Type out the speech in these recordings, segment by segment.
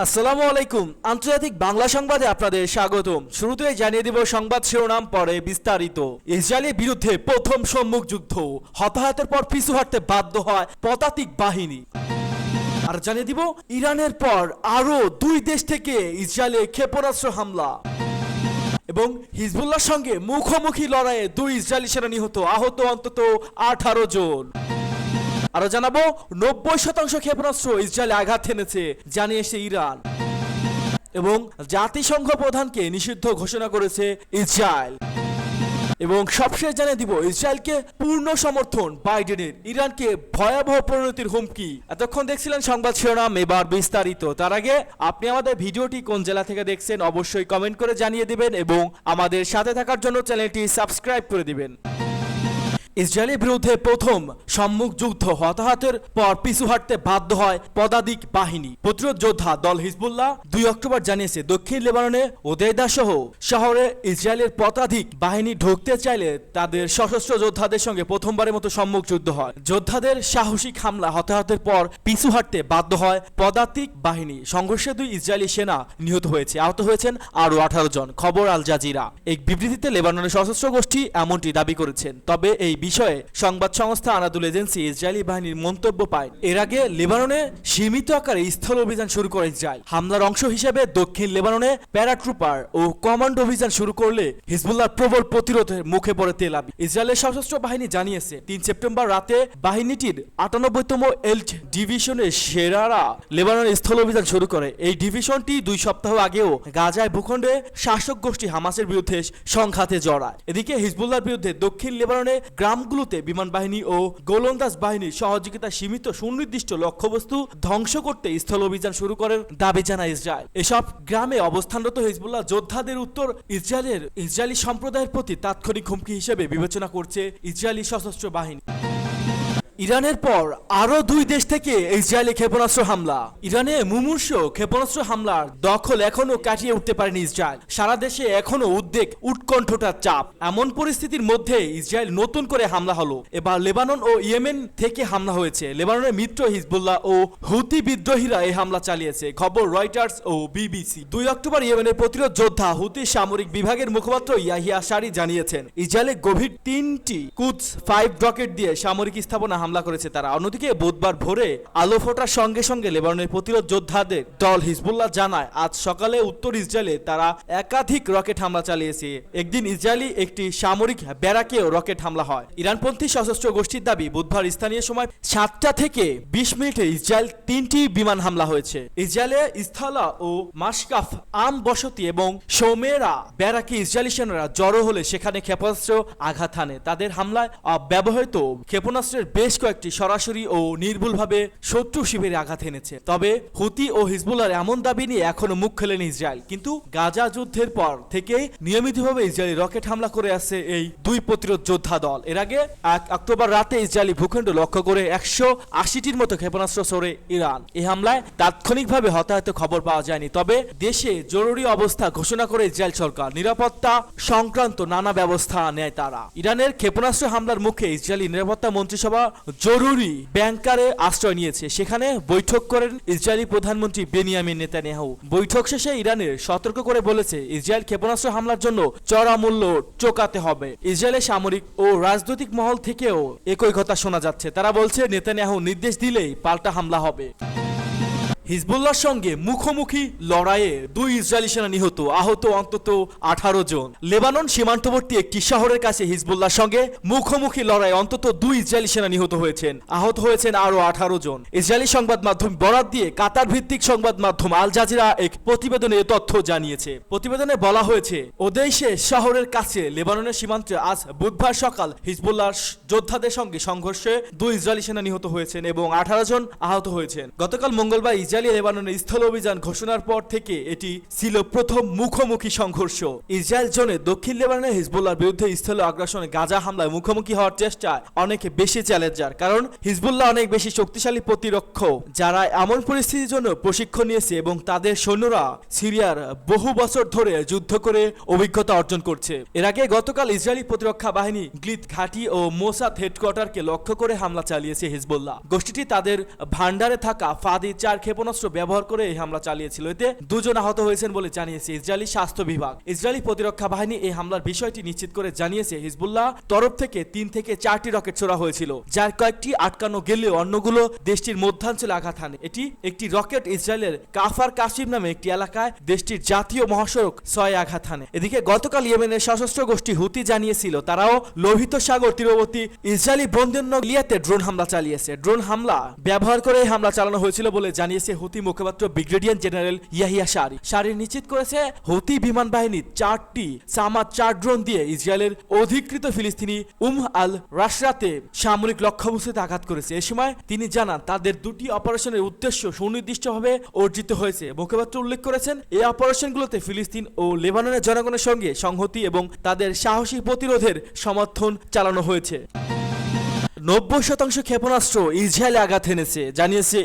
আসসালামু আলাইকুম। আন্তর্জাতিক বাংলা সংবাদে আপনাদের স্বাগতম। শুরুতেই জানিয়ে দিব সংবাদ শিরোনাম, পরে বিস্তারিত। ইসরায়েলের বিরুদ্ধে প্রথম সম্মুখ যুদ্ধ, হতাহতের পর পিছু হাঁটতে বাধ্য হয় পদাতিক বাহিনী। আর জানিয়ে দিব ইরানের পর আরো দুই দেশ থেকে ইসরায়েলে ক্ষেপণাস্ত্র হামলা এবং হিজবুল্লাহর সঙ্গে মুখোমুখি লড়াইয়ে দুই ইসরায়েলি সেনা নিহত, আহত অন্তত 18 জন। আরো জানাবো 90% ক্ষেপণাস্ত্র ইসরায়েলে আঘাত হেনেছে জানিয়েছে ইরান এবং জাতিসংঘ প্রধানকে নিষিদ্ধ ঘোষণা করেছে ইসরায়েল। এবং সবশেষ জানিয়ে দিব ইসরায়েলকে পূর্ণ সমর্থন বাইডেনের, ইরানকে ভয়াবহ পরিণতির হুমকি। এতক্ষণ দেখছিলেন সংবাদ শিরোনাম, এবার বিস্তারিত। তার আগে আপনি আমাদের ভিডিওটি কোন জেলা থেকে দেখছেন অবশ্যই কমেন্ট করে জানিয়ে দিবেন এবং আমাদের সাথে থাকার জন্য চ্যানেলটি সাবস্ক্রাইব করে দিবেন। ইসরায়েলের বিরুদ্ধে প্রথম সম্মুখ যুদ্ধ, হতাহতের পর পিছু হাঁটতে বাধ্য হয় পদাতিক বাহিনী। প্রতিরোধ যোদ্ধা দল হিজবুল্লাহ 2 অক্টোবর জানিয়েছে দক্ষিণ লেবাননে ওদেইদা সহ শহরে ইসরায়েলের পদাতিক বাহিনী ঢুকতে চাইলে তাদের সশস্ত্র যোদ্ধাদের সঙ্গে প্রথমবারের মতো সম্মুখ যুদ্ধ হয়। যোদ্ধাদের সাহসিক হামলা হতাহতের পর পিছু হাঁটতে বাধ্য হয় পদাতিক বাহিনী। সংঘর্ষে 2 ইসরায়েলি সেনা নিহত হয়েছে, আহত হয়েছেন আরো 18 জন। খবর আল জাজিরা। এক বিবৃতিতে লেবাননের সশস্ত্র গোষ্ঠী এমনটি দাবি করেছেন। তবে এই বিষয়ে সংবাদ সংস্থা আনাদুল এজেন্সি ইসরায়েলি বাহিনীর মন্তব্য পায়। এর আগে লেবাননে সীমিত আকারে স্থল অভিযান শুরু করে ইসরায়েল। হামলার অংশ হিসেবে দক্ষিণ লেবাননে প্যারাট্রুপার ও কমান্ডো অভিযান শুরু করলে হিজবুল্লাহর প্রবল প্রতিরোধের মুখে পড়ে তেল আবিব। ইসরায়েলের সশস্ত্র বাহিনী জানিয়েছে 3 সেপ্টেম্বর রাতে বাহিনীটির 98তম এল্ট ডিভিশনের সেরারা লেবাননে স্থল অভিযান শুরু করে। এই ডিভিশনটি 2 সপ্তাহ আগেও গাজায় ভূখণ্ডে শাসক গোষ্ঠী হামাসের বিরুদ্ধে সংঘাতে জড়ায়। এদিকে হিজবুল্লাহর বিরুদ্ধে দক্ষিণ লেবাননে গ্রামগুলোতে বিমান বাহিনী ও গোলন্দাজ বাহিনীর সহযোগিতা সীমিত সুনির্দিষ্ট লক্ষ্যবস্তু ধ্বংস করতে স্থল অভিযান শুরু করার দাবি জানায় ইসরায়েল। এসব গ্রামে অবস্থানরত হিজবুল্লাহ যোদ্ধাদের উত্তর ইসরায়েলি সম্প্রদায়ের প্রতি তাৎক্ষণিক হুমকি হিসেবে বিবেচনা করছে ইসরায়েলি সশস্ত্র বাহিনী। ইরানের পর আরো 2 দেশ থেকে ইসরায়েলি ক্ষেপণাস্ত্র হামলা। ইরানে মুমূর্ষ ক্ষেপণাস্ত্র হামলার দখল এখনো কাটিয়ে উঠতে পারেনি ইসরায়েল। সারা দেশে এখনো উদ্বেগ, উৎকণ্ঠতার চাপ। এমন পরিস্থিতির মধ্যে ইসরায়েল নতুন করে হামলা হলো। এবার লেবানন ও ইয়েমেন থেকে হামলা হয়েছে। লেবাননের মিত্র হিজবুল্লাহ ও হুতি বিদ্রোহীরা এই হামলা চালিয়েছে। খবর রয়টার্স ও বিবিসি। 2 অক্টোবর ইয়েমেনের প্রতিরোধ যোদ্ধা হুতি সামরিক বিভাগের মুখপাত্র ইয়াহিয়া সারি জানিয়েছেন ইসরায়েলে গভীর 3টি কুদস 5 রকেট দিয়ে সামরিক স্থাপনা হামলা করেছে তারা। অন্যদিকে বুধবার ভোরে আলো ফোটার সঙ্গে সঙ্গে লেবাননের প্রতিরোধ যোদ্ধাদের দল হিজবুল্লাহ জানায় আজ সকালে উত্তর ইসরায়েলে তারা একাধিক রকেট হামলা চালিয়েছে। একদিন ইসরায়েলি একটি সামরিক ব্যারাকেও রকেট হামলা হয়। ইরানপন্থী সশস্ত্র গোষ্ঠীর দাবি বুধবার স্থানীয় সময় 7টা থেকে 20 মিনিটে ইসরায়েল 3টি বিমান হামলা হয়েছে। ইসরায়েলে স্থলা ও মাসকাফ আম বসতি এবং সৌমেরা ব্যারাকে ইসরায়েলি সেনারা জড়ো হলে সেখানে ক্ষেপণাস্ত্র আঘাত হানে। তাদের হামলায় ব্যবহৃত ক্ষেপণাস্ত্রের বেশ কয়েকটি সরাসরি ও নির্ভুলভাবে শত্রু শিবিরে আঘাত এনেছে। তবে হুতি ও হিজবুল্লাহর এমন দাবি নিয়ে এখনো মুখ খোলেনি ইসরায়েল। কিন্তু গাজা যুদ্ধের পর থেকে নিয়মিতভাবে ইসরায়েলি রকেট হামলা করে আসছে এই 2 প্রতিরোধ যোদ্ধা দল। এর আগে 1 অক্টোবর রাতে ইসরায়েলি ভূখণ্ড লক্ষ্য করে 180টির মতো ক্ষেপণাস্ত্র ছোড়ে ইরান। এই হামলায় তাৎক্ষণিকভাবে হতাহতের খবর পাওয়া যায়নি। তবে দেশে জরুরি অবস্থা ঘোষণা করে ইসরায়েল সরকার। নিরাপত্তা সংক্রান্ত নানা ব্যবস্থা নেয় তারা। ইরানের ক্ষেপণাস্ত্র হামলার মুখে ইসরায়েলি নিরাপত্তা মন্ত্রিসভা জরুরি ব্যাংকারে আশ্রয় নিয়েছে। সেখানে বৈঠক করেন ইসরায়েলি প্রধানমন্ত্রী বেনিয়ামিন নেতানিয়াহু। বৈঠক শেষে ইরানের সতর্ক করে বলেছে ইসরায়েল ক্ষেপণাস্ত্র হামলার জন্য চড়া মূল্য চোকাতে হবে। ইসরায়েলের সামরিক ও রাজনৈতিক মহল থেকেও একই কথা শোনা যাচ্ছে। তারা বলছে নেতানিয়াহু নির্দেশ দিলেই পাল্টা হামলা হবে। হিজবুল্লাহর সঙ্গে মুখোমুখি লড়াইয়ে 2 ইসরায়েলি সেনা নিহত, আহত অন্তত 18 জন। লেবানন সীমান্তবর্তী একটি শহরের কাছে হিজবুল্লাহর সঙ্গে মুখোমুখি লড়াইয়ে অন্তত 2 ইসরায়েলি সেনা নিহত হয়েছেন, আহত হয়েছেন আরো 18 জন। ইসরায়েলি সংবাদ মাধ্যম বরাত দিয়ে কাতার ভিত্তিক সংবাদ মাধ্যম আল জাজিরা এক প্রতিবেদনে এ তথ্য জানিয়েছে। প্রতিবেদনে বলা হয়েছে ওদেইশে শহরের কাছে লেবাননের সীমান্তে আজ বুধবার সকাল হিজবুল্লাহর যোদ্ধাদের সঙ্গে সংঘর্ষে 2 ইসরায়েলি সেনা নিহত হয়েছেন এবং 18 জন আহত হয়েছেন। গতকাল মঙ্গলবার ইসরায়েলি লেবাননের স্থল অভিযান ঘোষণার পর থেকে এটি ছিল প্রথম মুখোমুখি সংঘর্ষ। ইসরায়েল জোনে দক্ষিণ লেবাননের হিজবুল্লাহর বিরুদ্ধে স্থল আগ্রাসনে গাজা হামলায় মুখোমুখি হওয়ার চেষ্টায় অনেক বেশি চ্যালেঞ্জার, কারণ হিজবুল্লাহ অনেক বেশি শক্তিশালী প্রতিরক্ষক যারা এমন পরিস্থিতির জন্য প্রশিক্ষণ নিয়েছে এবং তাদের সৈন্যরা সিরিয়ার বহু বছর ধরে যুদ্ধ করে অভিজ্ঞতা অর্জন করছে। এর আগে গতকাল ইসরায়েলি প্রতিরক্ষা বাহিনী গ্লিত ঘাঁটি ও মোসাদ হেডকোয়ার্টারকে লক্ষ্য করে হামলা চালিয়েছে হিজবুল্লাহ। গোষ্ঠীটি তাদের ভান্ডারে থাকা ফাদি 4 ক্ষেপণাস্ত্র ক্ষেপণাস্ত্র ব্যবহার করে এই হামলা চালিয়েছিল। এতে 2 জন আহত হয়েছেন বলে জানিয়েছে ইসরায়েলি স্বাস্থ্য বিভাগ। ইসরায়েলি প্রতিরক্ষা বাহিনী এই হামলার বিষয়টি নিশ্চিত করে জানিয়েছে হিজবুল্লাহ তরফ থেকে 3 থেকে 4টি রকেট ছোড়া হয়েছিল, যার কয়েকটি আটকানো গেলেও অন্যগুলো দেশটির মধ্যাঞ্চলে আঘাত হানে। এটি একটি রকেট ইসরায়েলের কাফার কাশিম নামে একটি এলাকায় দেশটির জাতীয় মহাসড়ক 6 আঘাত হানে। এদিকে গতকাল ইয়েমেনের সশস্ত্র গোষ্ঠী হুতি জানিয়েছিল তারাও লোহিত সাগর তীরবর্তী ইসরায়েলি বন্দর ইলিয়াতে ড্রোন হামলা চালিয়েছে। ড্রোন হামলা ব্যবহার করে হামলা চালানো হয়েছিল বলে জানিয়েছে হুতি মুখপাত্র ব্রিগেডিয়ার জেনারেল ইয়াহিয়া শারি নিশ্চিত করেছে হুতি বিমান বাহিনী 4টি সামাদ 4 ড্রোন দিয়ে ইসরায়েলের অধিকৃত ফিলিস্তিনি আল রাশরাতে সামরিক লক্ষ্যবস্তুতে আঘাত করেছে। এ সময় তিনি জানান তাদের 2টি অপারেশনের উদ্দেশ্য সুনির্দিষ্টভাবে অর্জিত হয়েছে। মুখপাত্র উল্লেখ করেছেন এই অপারেশনগুলোতে ফিলিস্তিন ও লেবাননের জনগণের সঙ্গে সংহতি এবং তাদের সাহসী প্রতিরোধের সমর্থন চালানো হয়েছে। 90% ক্ষেপণাস্ত্র ইসরায়েলে আঘাত এনেছে জানিয়েছে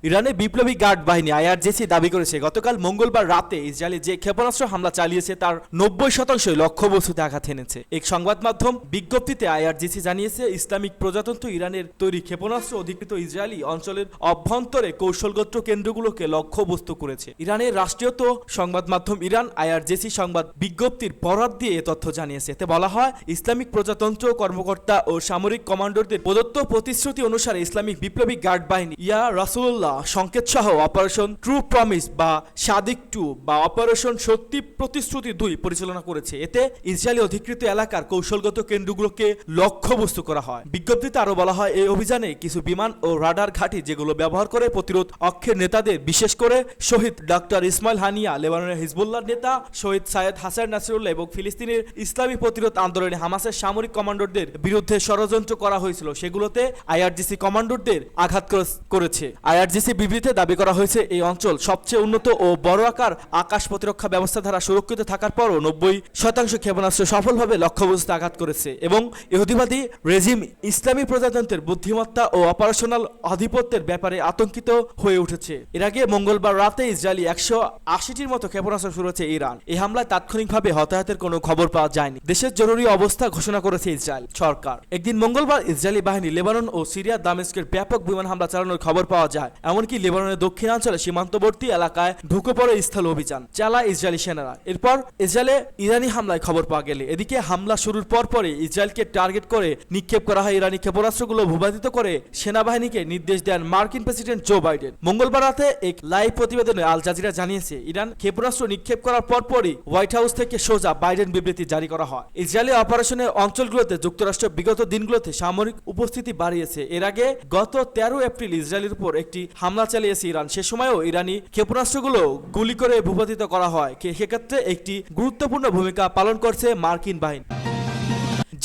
ইরানের বিপ্লবী গার্ড বাহিনী আইআরজিসি দাবি করেছে গতকাল মঙ্গলবার রাতে ইসরায়েলে যে ক্ষেপণাস্ত্র হামলা চালিয়েছে তার 90% লক্ষ্যবস্তুতে আঘাত এনেছে। এক সংবাদ মাধ্যম বিজ্ঞপ্তিতে আইআরজিসি জানিয়েছে ইসলামিক প্রজাতন্ত্র ইরানের তৈরি ক্ষেপণাস্ত্র অধিকৃত ইসরায়েলি অঞ্চলের অভ্যন্তরে কৌশলগত কেন্দ্রগুলোকে লক্ষ্যবস্তু করেছে। ইরানের রাষ্ট্রীয় সংবাদ মাধ্যম ইরান আইআরজিসি সংবাদ বিজ্ঞপ্তির বরাত দিয়ে এ তথ্য জানিয়েছে। এতে বলা হয় ইসলামিক প্রজাতন্ত্র কর্মকর্তা ও সামরিক কমান্ডারদের প্রদত্ত প্রতিশ্রুতি অনুসারে ইসলামিক বিপ্লবী গার্ড বাহিনী ইয়া রাসূলুল্লাহ সংকেত সহ অপারেশন ট্রু প্রমিস বা সাদিক 2 বা অপারেশন সত্যি প্রতিশ্রুতি 2 পরিচালনা করেছে। এতে ইসরায়েলি অধিকৃত এলাকার কৌশলগত কেন্দ্রগুলোকে লক্ষ্যবস্তু করা হয়। বিজ্ঞপ্তিতে আরো বলা হয় এই অভিযানে কিছু বিমান ও রাডার ঘাঁটি যেগুলো ব্যবহার করে প্রতিরোধ অক্ষের নেতাদের বিশেষ করে শহীদ ডক্টর ইসমাইল হানিয়া, লেবাননের হিজবুল্লাহ নেতা শহীদ সাইয়েদ হাসান নাসিরুল্লাহ এবং ফিলিস্তিনের ইসলামী প্রতিরোধ আন্দোলনে হামাসের সামরিক কমান্ডারদের বিরুদ্ধে ষড়যন্ত্র করা হয়েছিল সেগুলোতে আইআরজিসি কমান্ডারদের আঘাত করেছে। আইআরজিসি বিবৃতিতে দাবি করা হয়েছে এই অঞ্চল সবচেয়ে উন্নত ও বড় আকার আকাশ প্রতিরক্ষা ব্যবস্থা দ্বারা সুরক্ষিত থাকার পরও 90% ক্ষেপণাস্ত্র সফলভাবে লক্ষ্যবস্তুতে আঘাত করেছে এবং ইহুদিবাদী রেজিম ইসলামী প্রজাতন্ত্রের বুদ্ধিমত্তা ও অপারেশনাল আধিপত্যের ব্যাপারে আতঙ্কিত হয়ে উঠেছে। এর আগে মঙ্গলবার রাতে ইসরায়েলি 180টির মতো ক্ষেপণাস্ত্র শুরুছে ইরান। এই হামলায় তাৎক্ষণিকভাবে হতাহতের কোনো খবর পাওয়া যায়নি। দেশের জরুরি অবস্থা ঘোষণা করেছে ইসরায়েল সরকার। একদিন মঙ্গলবার ইসরায়েলি বাহিনী লেবানন ও সিরিয়া দামেস্কের ব্যাপক বিমান হামলা চালানোর খবর পাওয়া যায়। এমনকি লেবাননের দক্ষিণাঞ্চলে সীমান্তবর্তী এলাকায় ঢুকে পড়ে স্থল অভিযান চালায় ইসরায়েলি সেনারা। এরপর ইসরায়েলে ইরানি হামলায় খবর পাওয়া গেলে এদিকে হামলা শুরুর পরপরই ইসরায়েলকে টার্গেট করে নিক্ষেপ করা হয় ইরানি ক্ষেপণাস্ত্রগুলো ভূপাতিত করে সেনাবাহিনীকে নির্দেশ দেন মার্কিন প্রেসিডেন্ট জো বাইডেন। মঙ্গলবার রাতে এক লাইভ প্রতিবেদনে আল জাজিরা জানিয়েছে ইরান ক্ষেপণাস্ত্র নিক্ষেপ করার পরপরই হোয়াইট হাউস থেকে সোজা বাইডেন বিবৃতি জারি করা হয়। ইসরায়েলি অপারেশনের অঞ্চলগুলোতে যুক্তরাষ্ট্র বিগত দিনগুলোতে সামরিক উপস্থিতি বাড়িয়েছে। এর আগে গত 13 এপ্রিল ইসরায়েলের উপর একটি হামলা চালিয়েছে ইরান। সে সময়ও ইরানি ক্ষেপণাস্ত্রগুলো গুলি করে ভূপাতিত করা হয়। সেক্ষেত্রে একটি গুরুত্বপূর্ণ ভূমিকা পালন করছে মার্কিন বাহিনী।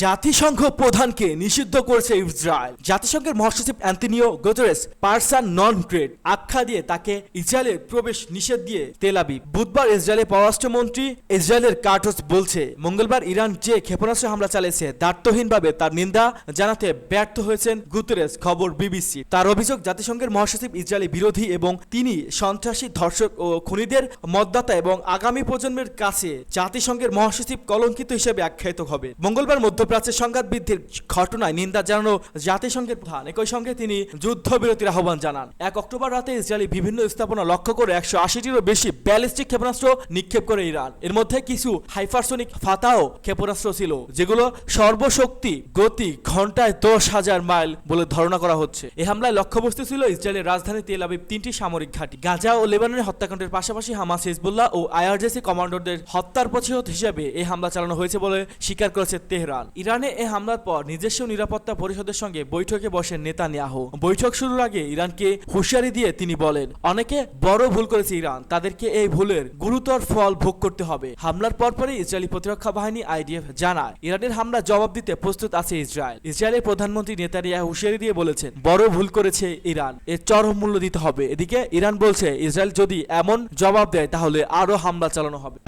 জাতিসংঘ প্রধানকে নিষিদ্ধ করেছে ইসরায়েল। জাতিসংঘের মহাসচিব অ্যান্টনিও গুতেরেস পারসন নন গ্রেট আখ্যা দিয়ে তাকে ইসরায়েলের প্রবেশ নিষেধ দিয়ে তেল আবিব। বুধবার ইসরায়েলের পররাষ্ট্রমন্ত্রী ইসরায়েলের কার্টস বলছে মঙ্গলবার ইরান যে ক্ষেপণাস্ত্র হামলা চালিয়েছে দায়িত্বহীনভাবে তার নিন্দা জানাতে ব্যর্থ হয়েছেন গুতেরেস। খবর বিবিসি। তার অভিযোগ জাতিসংঘের মহাসচিব ইসরায়েলি বিরোধী এবং তিনি সন্ত্রাসী ধর্ষক ও খুনিদের মদদাতা এবং আগামী প্রজন্মের কাছে জাতিসংঘের মহাসচিব কলঙ্কিত হিসেবে আখ্যায়িত হবে। মঙ্গলবার মধ্যপ্রাচ্যের সংঘাত বৃদ্ধির ঘটনায় নিন্দা জানানো জাতিসংঘের প্রধান একই সঙ্গে তিনি যুদ্ধবিরতির আহ্বান জানান। 1 অক্টোবর রাতে ইসরায়েলি বিভিন্ন স্থাপনা লক্ষ্য করে 180টিরও বেশি ব্যালিস্টিক ক্ষেপণাস্ত্র নিক্ষেপ করে ইরান। এর মধ্যে কিছু হাইপারসোনিক ফাতাও ক্ষেপণাস্ত্র ছিল যেগুলো সর্বশক্তি গতি ঘন্টায় 10,000 মাইল বলে ধারণা করা হচ্ছে। এই হামলায় লক্ষ্যবস্তু ছিল ইসরায়েলের রাজধানী তেল আবিব 3টি সামরিক ঘাঁটি। গাজা ও লেবাননের হত্যাকাণ্ডের পাশাপাশি হামাস, হিজবুল্লাহ ও আইআরজিসি কমান্ডারদের হত্যার প্রতিশোধ হিসেবে এই হামলা চালানো হয়েছে বলে স্বীকার করেছে তেহরান। ইরানে এই হামলার পর নিজস্ব নিরাপত্তা পরিষদের সঙ্গে বৈঠকে বসেন নেতানিয়াহু। বৈঠক শুরুর আগে ইরানকে হুঁশিয়ারি দিয়ে তিনি বলেন অনেকে বড় ভুল করেছে ইরান, তাদেরকে এই ভুলের গুরুতর ফল ভোগ করতে হবে। হামলার পরপরই ইসরায়েলি প্রতিরক্ষা বাহিনী আইডিএফ জানায় ইরানের হামলা জবাব দিতে প্রস্তুত আছে ইসরায়েল। ইসরায়েলের প্রধানমন্ত্রী নেতানিয়াহু হুঁশিয়ারি দিয়ে বলেছেন বড় ভুল করেছে ইরান, এর চরম মূল্য দিতে হবে। এদিকে ইরান বলছে ইসরায়েল যদি এমন জবাব দেয় তাহলে আরো হামলা চালানো হবে।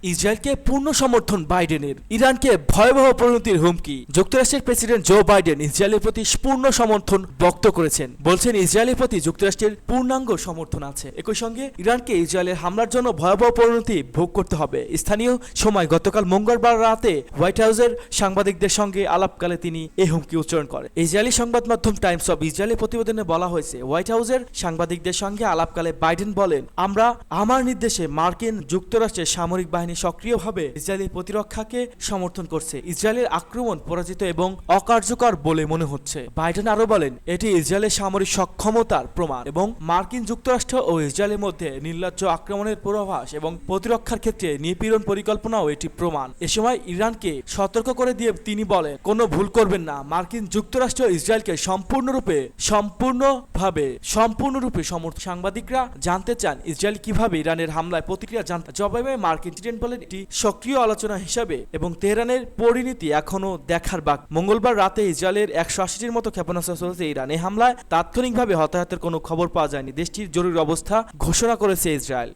ইসরায়েলকে পূর্ণ সমর্থন বাইডেনের। ইরানকে ভয়াবহ পরিণতির হুমকি। যুক্তরাষ্ট্রের প্রেসিডেন্ট জো বাইডেন ইসরায়েলের প্রতি পূর্ণ সমর্থন ব্যক্ত করেছেন। বলছেন ইসরায়েলের প্রতি যুক্তরাষ্ট্রের পূর্ণাঙ্গ সমর্থন আছে। একই সঙ্গে ইরানকে ইসরায়েলের হামলার জন্য ভয়াবহ পরিণতি ভোগ করতে হবে। স্থানীয় সময় গতকাল মঙ্গলবার রাতে হোয়াইট হাউসের সাংবাদিকদের সঙ্গে আলাপকালে তিনি এই হুমকি উচ্চারণ করেন। ইসরায়েলি সংবাদ মাধ্যম টাইমস অব ইসরায়েলের প্রতিবেদনে বলা হয়েছে, হোয়াইট হাউসের সাংবাদিকদের সঙ্গে আলাপকালে বাইডেন বলেন, আমরা আমার নির্দেশে মার্কিন যুক্তরাষ্ট্রের সামরিক বাহিনী সক্রিয়ভাবে ইসরায়েলি প্রতিরক্ষাকে সমর্থন করছে। ইসরায়েলের আক্রমণ পরাজিত এবং অকার্যকর বলে মনে হচ্ছে। বাইডেন আরো বলেন, এটি ইসরায়েলের সামরিক সক্ষমতার প্রমাণ এবং মার্কিন যুক্তরাষ্ট্র ও ইসরায়েলের মধ্যে নির্লজ্জ আক্রমণের পূর্বাভাস এবং প্রতিরক্ষার ক্ষেত্রে নিপীড়ন পরিকল্পনাও এটি প্রমাণ। এ সময় ইরানকে সতর্ক করে দিয়ে তিনি বলেন, কোনো ভুল করবেন না, মার্কিন যুক্তরাষ্ট্র ইসরায়েলকে সম্পূর্ণরূপে সমর্থন। সাংবাদিকরা জানতে চান ইসরায়েল কিভাবে ইরানের হামলায় প্রতিক্রিয়া জানতে। জবাবে মার্কিন প্রেসিডেন্ট বলেন, এটি সক্রিয় আলোচনা হিসাবে এবং তেহরানের পরিণতি এখনো দেখার বাকি। মঙ্গলবার রাতে ইসরায়েলের 180টির মতো ক্ষেপণাস্ত্র চলেছে ইরান। এই হামলায় তাৎক্ষণিকভাবে হতাহতের কোনো খবর পাওয়া যায়নি। দেশটির জরুরি অবস্থা ঘোষণা করেছে ইসরায়েল।